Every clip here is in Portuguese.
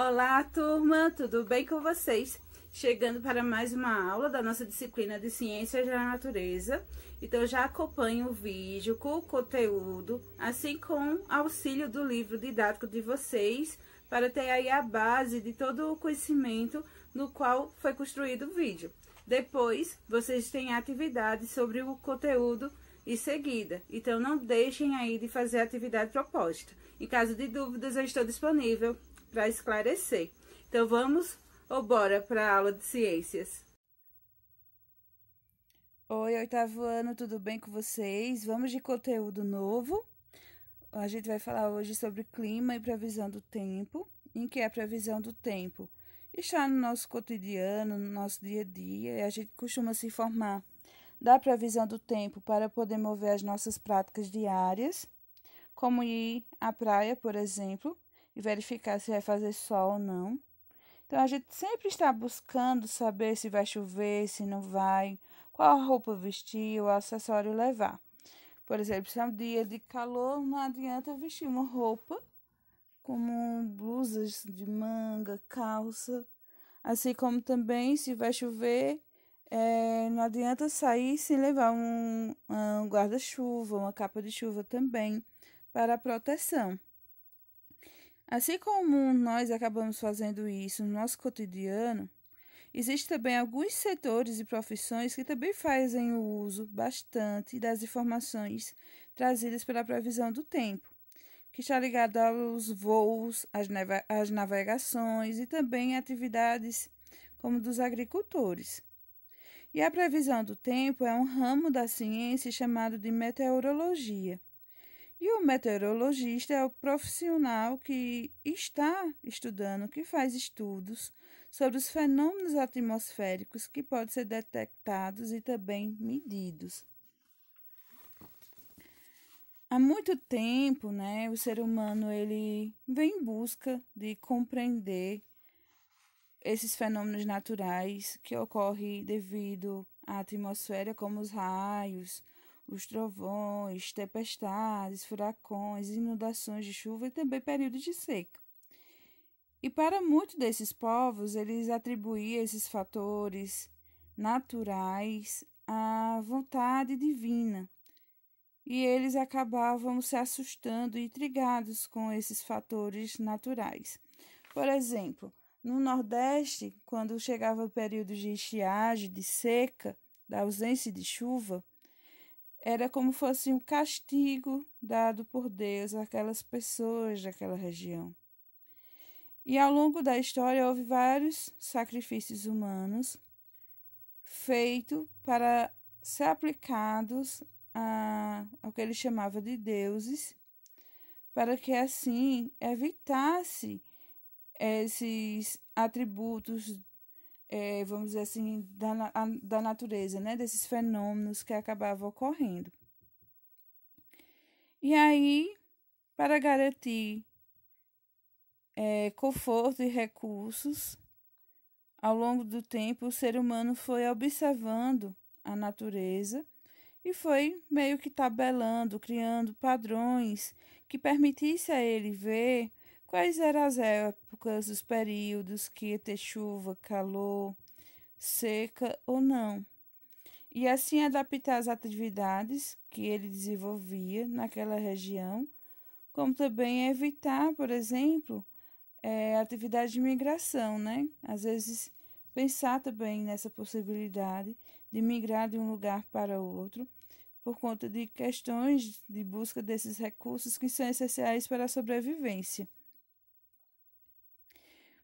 Olá, turma, tudo bem com vocês? Chegando para mais uma aula da nossa disciplina de Ciências da Natureza. Então, já acompanho o vídeo com o conteúdo, assim com auxílio do livro didático de vocês, para ter aí a base de todo o conhecimento no qual foi construído o vídeo. Depois, vocês têm atividades sobre o conteúdo em seguida. Então, não deixem aí de fazer a atividade proposta. Em caso de dúvidas, eu estou disponível para esclarecer. Então, vamos ou bora para a aula de ciências? Oi, oitavo ano, tudo bem com vocês? Vamos de conteúdo novo. A gente vai falar hoje sobre clima e previsão do tempo. Em que a previsão do tempo está no nosso cotidiano, no nosso dia a dia, e a gente costuma se informar da previsão do tempo para poder mover as nossas práticas diárias, como ir à praia, por exemplo, e verificar se vai fazer sol ou não. Então, a gente sempre está buscando saber se vai chover, se não vai, qual roupa vestir, o acessório levar. Por exemplo, se é um dia de calor, não adianta vestir uma roupa como blusas de manga, calça. Assim como também, se vai chover, não adianta sair sem levar um guarda-chuva, uma capa de chuva também, para a proteção. Assim como nós acabamos fazendo isso no nosso cotidiano, existem também alguns setores e profissões que também fazem o uso bastante das informações trazidas pela previsão do tempo, que está ligado aos voos, às navegações e também atividades como dos agricultores. E a previsão do tempo é um ramo da ciência chamado de meteorologia. E o meteorologista é o profissional que está estudando, que faz estudos sobre os fenômenos atmosféricos que podem ser detectados e também medidos. Há muito tempo, o ser humano ele vem em busca de compreender esses fenômenos naturais que ocorrem devido à atmosfera, como os raios, os trovões, tempestades, furacões, inundações de chuva e também períodos de seca. E para muitos desses povos, eles atribuíam esses fatores naturais à vontade divina. E eles acabavam se assustando e intrigados com esses fatores naturais. Por exemplo, no Nordeste, quando chegava o período de estiagem, de seca, da ausência de chuva, era como fosse um castigo dado por Deus àquelas pessoas daquela região. E ao longo da história houve vários sacrifícios humanos feitos para ser aplicados ao que ele chamava de deuses, para que assim evitasse esses atributos, vamos dizer assim, da natureza, desses fenômenos que acabavam ocorrendo. E aí, para garantir conforto e recursos, ao longo do tempo, o ser humano foi observando a natureza e foi meio que tabelando, criando padrões que permitisse a ele ver quais eram as épocas, os períodos que ia ter chuva, calor, seca ou não. E assim adaptar as atividades que ele desenvolvia naquela região, como também evitar, por exemplo, atividade de migração, Às vezes pensar também nessa possibilidade de migrar de um lugar para outro, por conta de questões de busca desses recursos que são essenciais para a sobrevivência.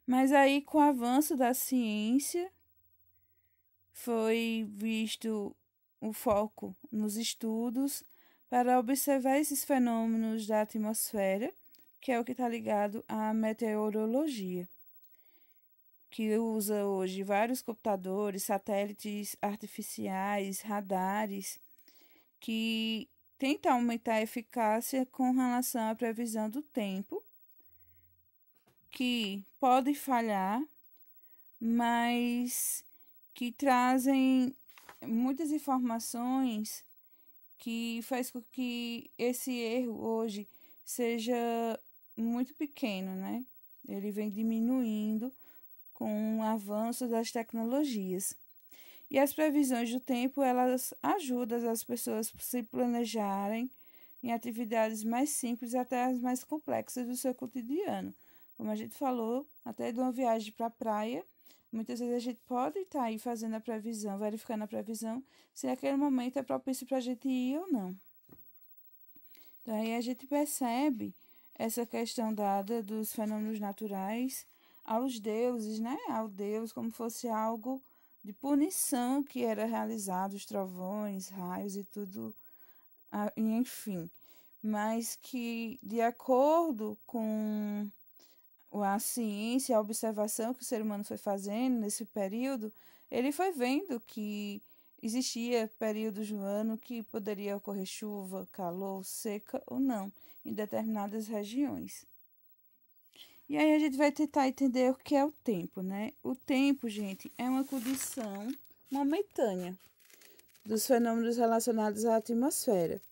Mas aí, com o avanço da ciência, foi visto o foco nos estudos para observar esses fenômenos da atmosfera, que é o que está ligado à meteorologia, que usa hoje vários computadores, satélites artificiais, radares, que tenta aumentar a eficácia com relação à previsão do tempo, que pode falhar, mas que trazem muitas informações que faz com que esse erro hoje seja muito pequeno, Ele vem diminuindo com o avanço das tecnologias. E as previsões do tempo, elas ajudam as pessoas a se planejarem em atividades mais simples até as mais complexas do seu cotidiano. Como a gente falou, até de uma viagem para a praia, muitas vezes a gente pode estar aí fazendo a previsão, verificando a previsão, se naquele momento é propício para a gente ir ou não. Então, aí a gente percebe essa questão dada dos fenômenos naturais aos deuses, né? Ao Deus, como fosse algo de punição que era realizado, os trovões, raios e tudo, enfim. Mas que, de acordo com a ciência, a observação que o ser humano foi fazendo nesse período, ele foi vendo que existia períodos no ano que poderia ocorrer chuva, calor, seca ou não, em determinadas regiões. E aí a gente vai tentar entender o que é o tempo, né? O tempo, gente, é uma condição momentânea dos fenômenos relacionados à atmosfera.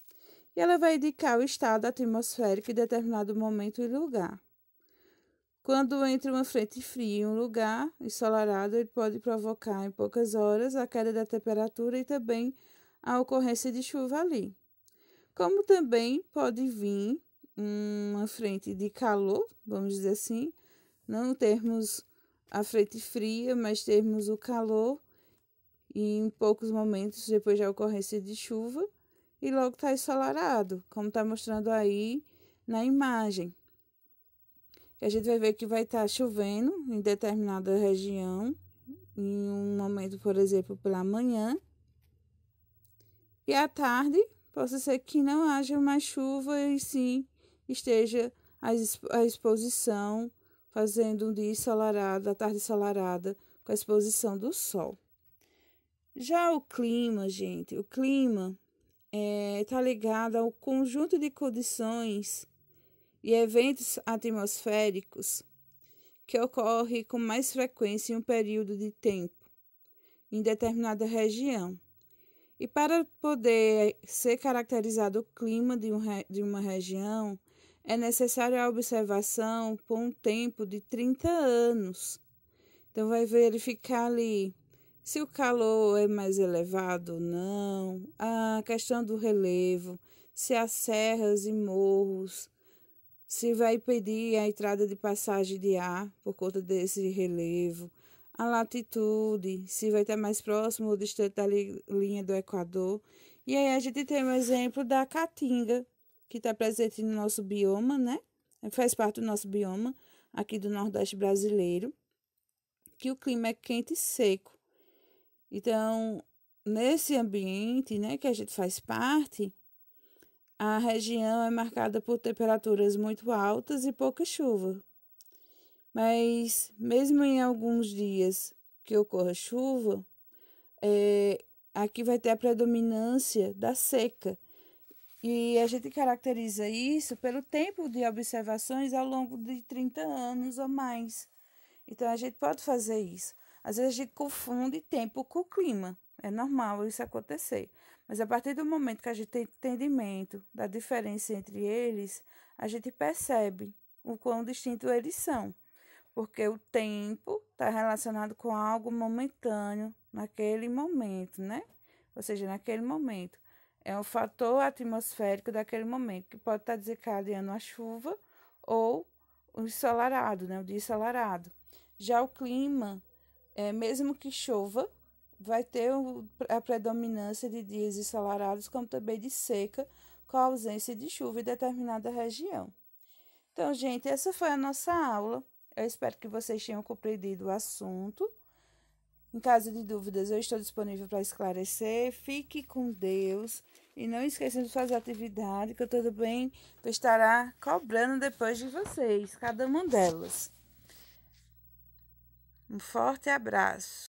E ela vai indicar o estado atmosférico em determinado momento e lugar. Quando entra uma frente fria em um lugar ensolarado, ele pode provocar em poucas horas a queda da temperatura e também a ocorrência de chuva ali. Como também pode vir uma frente de calor, vamos dizer assim, não termos a frente fria, mas termos o calor e em poucos momentos depois da ocorrência de chuva e logo está ensolarado, como está mostrando aí na imagem. A gente vai ver que vai estar chovendo em determinada região, em um momento, por exemplo, pela manhã, e à tarde possa ser que não haja mais chuva e sim esteja a exposição fazendo um dia ensolarado, a tarde ensolarada, com a exposição do sol. Já o clima, gente, o clima está ligado ao conjunto de condições e eventos atmosféricos que ocorre com mais frequência em um período de tempo, em determinada região. E para poder ser caracterizado o clima de uma região, é necessária a observação por um tempo de 30 anos. Então, vai verificar ali se o calor é mais elevado ou não, a questão do relevo, se há serras e morros, se vai impedir a entrada de passagem de ar por conta desse relevo, a latitude, se vai estar mais próximo ou distante da linha do Equador. E aí a gente tem um exemplo da caatinga, que está presente no nosso bioma, né? Faz parte do nosso bioma, aqui do Nordeste brasileiro, que o clima é quente e seco. Então, nesse ambiente, né, que a gente faz parte, a região é marcada por temperaturas muito altas e pouca chuva. Mas, mesmo em alguns dias que ocorra chuva, aqui vai ter a predominância da seca. E a gente caracteriza isso pelo tempo de observações ao longo de 30 anos ou mais. Então, a gente pode fazer isso. Às vezes, a gente confunde tempo com clima. É normal isso acontecer. Mas, a partir do momento que a gente tem entendimento da diferença entre eles, a gente percebe o quão distintos eles são. Porque o tempo está relacionado com algo momentâneo, naquele momento, né? Ou seja, naquele momento. É um fator atmosférico daquele momento, que pode estar desencadeando a chuva ou o ensolarado, né? O dia ensolarado. Já o clima, mesmo que chova, vai ter a predominância de dias ensolarados, como também de seca, com a ausência de chuva em determinada região. Então, gente, essa foi a nossa aula. Eu espero que vocês tenham compreendido o assunto. Em caso de dúvidas, eu estou disponível para esclarecer. Fique com Deus. E não esqueçam de fazer atividade, que eu tudo bem, eu estará cobrando depois de vocês, cada uma delas. Um forte abraço.